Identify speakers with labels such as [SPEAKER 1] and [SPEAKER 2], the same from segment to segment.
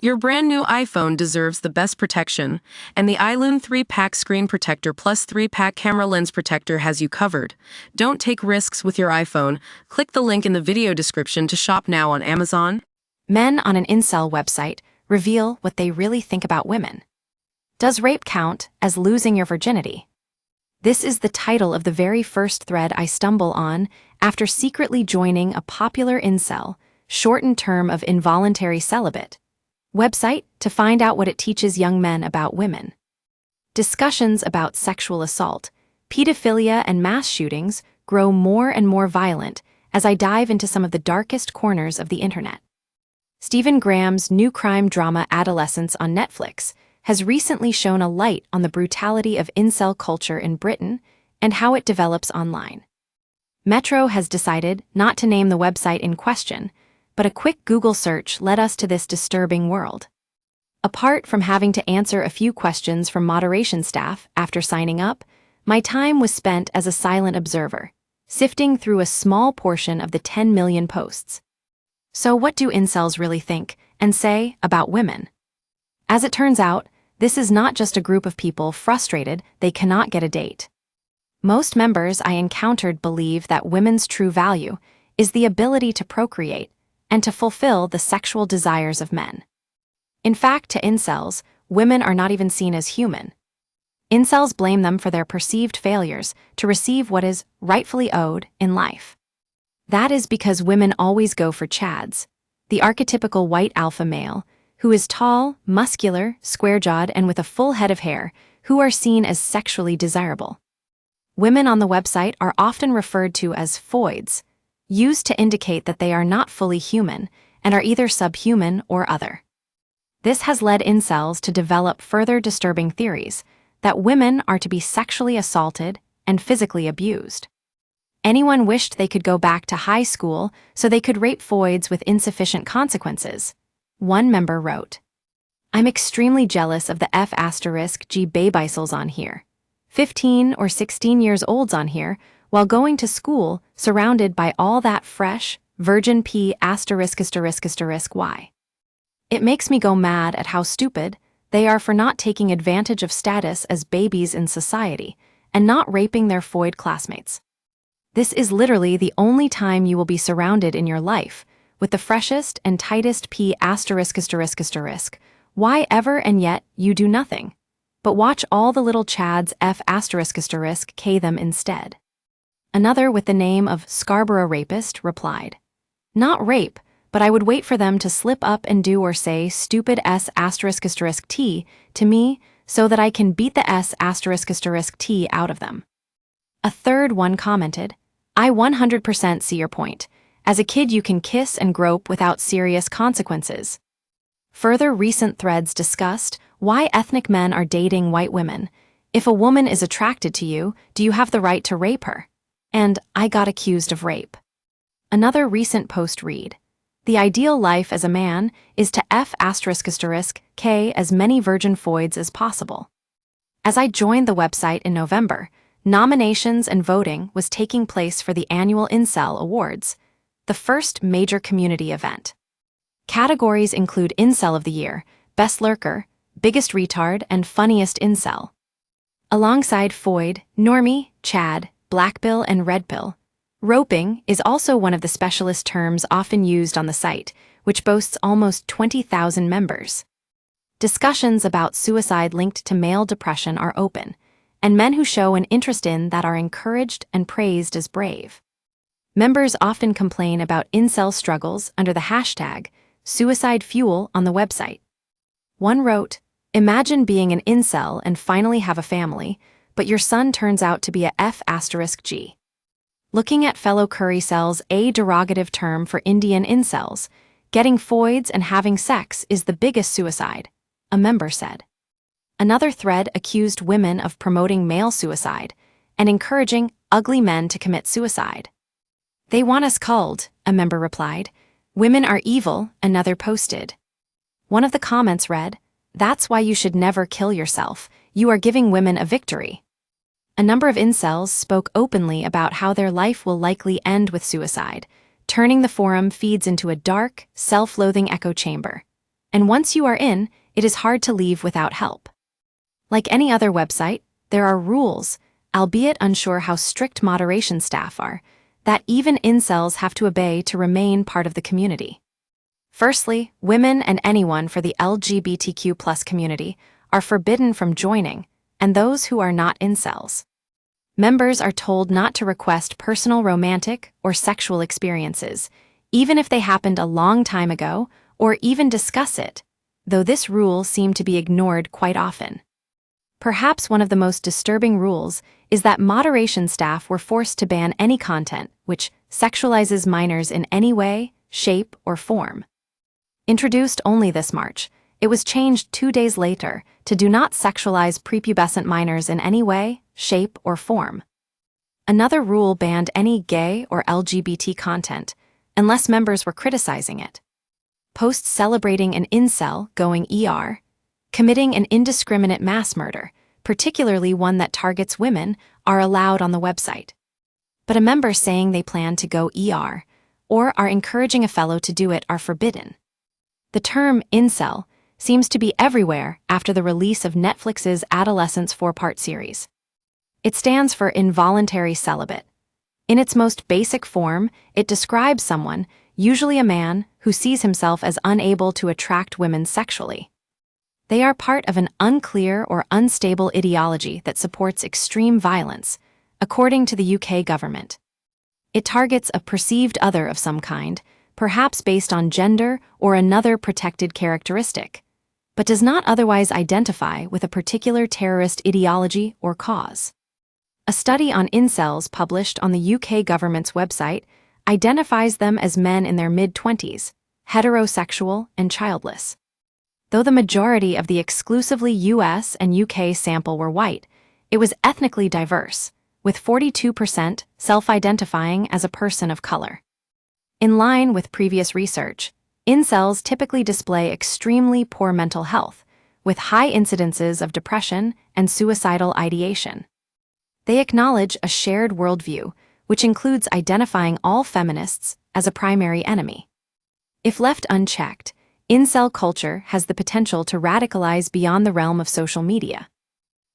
[SPEAKER 1] Your brand new iPhone deserves the best protection, and the iLune 3-pack screen protector plus 3-pack camera lens protector has you covered. Don't take risks with your iPhone. Click the link in the video description to shop now on Amazon.
[SPEAKER 2] Men on an incel website reveal what they really think about women. Does rape count as losing your virginity? This is the title of the very first thread I stumble on after secretly joining a popular incel, shortened term of involuntary celibate, website to find out what it teaches young men about women. Discussions about sexual assault, pedophilia, and mass shootings grow more and more violent as I dive into some of the darkest corners of the internet. Stephen Graham's new crime drama Adolescence on Netflix has recently shone a light on the brutality of incel culture in Britain and how it develops online. Metro has decided not to name the website in question, but a quick Google search led us to this disturbing world. Apart from having to answer a few questions from moderation staff after signing up, my time was spent as a silent observer, sifting through a small portion of the 10 million posts. So what do incels really think and say about women? As it turns out, this is not just a group of people frustrated they cannot get a date. Most members I encountered believe that women's true value is the ability to procreate and to fulfill the sexual desires of men. In fact, to incels, women are not even seen as human. Incels blame them for their perceived failures to receive what is rightfully owed in life. That is because women always go for chads, the archetypical white alpha male, who is tall, muscular, square-jawed, and with a full head of hair, who are seen as sexually desirable. Women on the website are often referred to as foids, used to indicate that they are not fully human and are either subhuman or other. This has led incels to develop further disturbing theories that women are to be sexually assaulted and physically abused. Anyone wished they could go back to high school so they could rape foids with insufficient consequences. One member wrote, "I'm extremely jealous of the F*G babyisels on here. 15 or 16 years olds on here, while going to school surrounded by all that fresh, virgin P***Y. It makes me go mad at how stupid they are for not taking advantage of status as babies in society and not raping their foid classmates. This is literally the only time you will be surrounded in your life with the freshest and tightest P***. Why ever, and yet you do nothing but watch all the little chads F***K them instead." Another with the name of Scarborough Rapist replied, "Not rape, but I would wait for them to slip up and do or say stupid S***T to me so that I can beat the S***T out of them." A third one commented, "I 100% see your point. As a kid you can kiss and grope without serious consequences." Further recent threads discussed why ethnic men are dating white women. If a woman is attracted to you, do you have the right to rape her? And I got accused of rape. Another recent post read, "The ideal life as a man is to F***K as many virgin foids as possible." As I joined the website in November, nominations and voting was taking place for the annual Incel Awards, the first major community event. Categories include Incel of the Year, Best Lurker, Biggest Retard, and Funniest Incel. Alongside foid, normie, chad, blackpill, and redpill, roping is also one of the specialist terms often used on the site, which boasts almost 20,000 members. Discussions about suicide linked to male depression are open, and men who show an interest in that are encouraged and praised as brave. Members often complain about incel struggles under the hashtag suicide fuel on the website. One wrote, "Imagine being an incel and finally have a family, but your son turns out to be a F***G. Looking at fellow curry cells, a derogative term for Indian incels, getting foids and having sex is the biggest suicide," a member said. Another thread accused women of promoting male suicide and encouraging ugly men to commit suicide. "They want us culled," a member replied. "Women are evil," another posted. One of the comments read, "That's why you should never kill yourself. You are giving women a victory." A number of incels spoke openly about how their life will likely end with suicide, turning the forum feeds into a dark, self-loathing echo chamber. and once you are in, it is hard to leave without help. Like any other website, there are rules, albeit unsure how strict moderation staff are, that even incels have to obey to remain part of the community. Firstly, women and anyone for the LGBTQ+ community are forbidden from joining, and those who are not incels. Members are told not to request personal romantic or sexual experiences, even if they happened a long time ago, or even discuss it, though this rule seemed to be ignored quite often. Perhaps one of the most disturbing rules is that moderation staff were forced to ban any content which sexualizes minors in any way, shape, or form. Introduced only this March, it was changed 2 days later to do not sexualize prepubescent minors in any way, shape, or form. Another rule banned any gay or LGBT content, unless members were criticizing it. Posts celebrating an incel going ER, committing an indiscriminate mass murder, particularly one that targets women, are allowed on the website. But a member saying they plan to go ER, or are encouraging a fellow to do it, are forbidden. The term incel seems to be everywhere after the release of Netflix's Adolescence 4-part series. It stands for involuntary celibate. In its most basic form, it describes someone, usually a man, who sees himself as unable to attract women sexually. They are part of an unclear or unstable ideology that supports extreme violence, according to the UK government. It targets a perceived other of some kind, perhaps based on gender or another protected characteristic, but does not otherwise identify with a particular terrorist ideology or cause. A study on incels published on the UK government's website identifies them as men in their mid-20s, heterosexual and childless. Though the majority of the exclusively US and UK sample were white, it was ethnically diverse, with 42% self-identifying as a person of color. In line with previous research, incels typically display extremely poor mental health, with high incidences of depression and suicidal ideation. They acknowledge a shared worldview, which includes identifying all feminists as a primary enemy. If left unchecked, incel culture has the potential to radicalize beyond the realm of social media.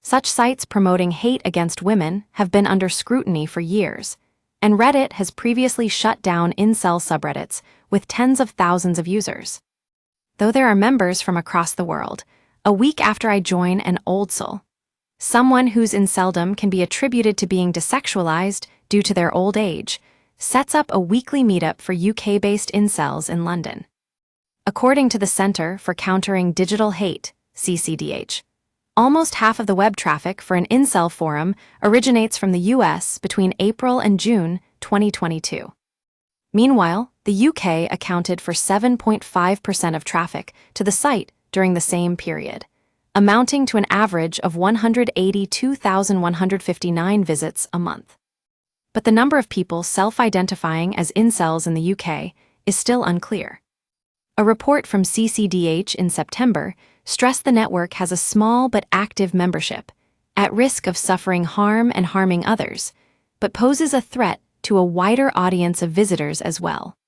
[SPEAKER 2] Such sites promoting hate against women have been under scrutiny for years, and Reddit has previously shut down incel subreddits with tens of thousands of users. Though there are members from across the world, a week after I join an oldcel, someone whose inceldom can be attributed to being desexualized due to their old age, sets up a weekly meetup for UK-based incels in London. According to the Centre for Countering Digital Hate, CCDH, almost half of the web traffic for an incel forum originates from the US between April and June 2022. Meanwhile, the UK accounted for 7.5% of traffic to the site during the same period, amounting to an average of 182,159 visits a month. But the number of people self-identifying as incels in the UK is still unclear. A report from CCDH in September stressed the network has a small but active membership, at risk of suffering harm and harming others, but poses a threat to a wider audience of visitors as well.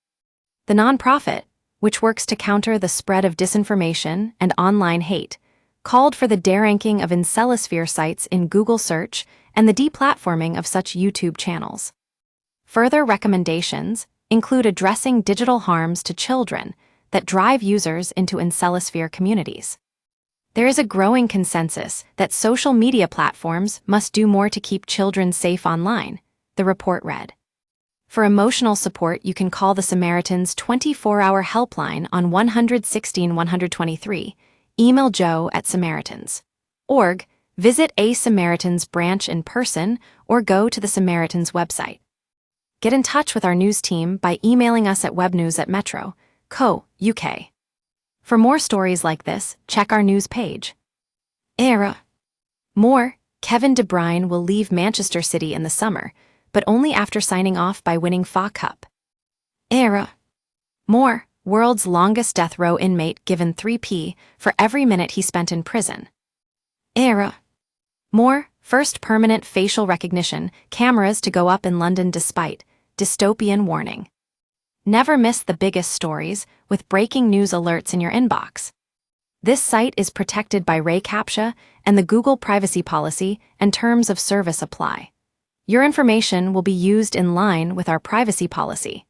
[SPEAKER 2] The nonprofit, which works to counter the spread of disinformation and online hate, called for the deranking of incelosphere sites in Google search and the deplatforming of such YouTube channels. Further recommendations include addressing digital harms to children that drive users into incelosphere communities. There is a growing consensus that social media platforms must do more to keep children safe online, the report read. For emotional support, you can call the Samaritans 24-hour helpline on 116 123, email joe@samaritans.org, visit a Samaritans branch in person, or go to the Samaritans website. Get in touch with our news team by emailing us at webnews@metro.co.uk. UK. For more stories like this, check our news page. More, Kevin De Bruyne will leave Manchester City in the summer, but only after signing off by winning FA Cup. More, world's longest death row inmate given 3p for every minute he spent in prison. More, first permanent facial recognition cameras to go up in London despite dystopian warning. Never miss the biggest stories with breaking news alerts in your inbox. This site is protected by Ray CAPTCHA, and the Google privacy policy and terms of service apply. Your information will be used in line with our privacy policy.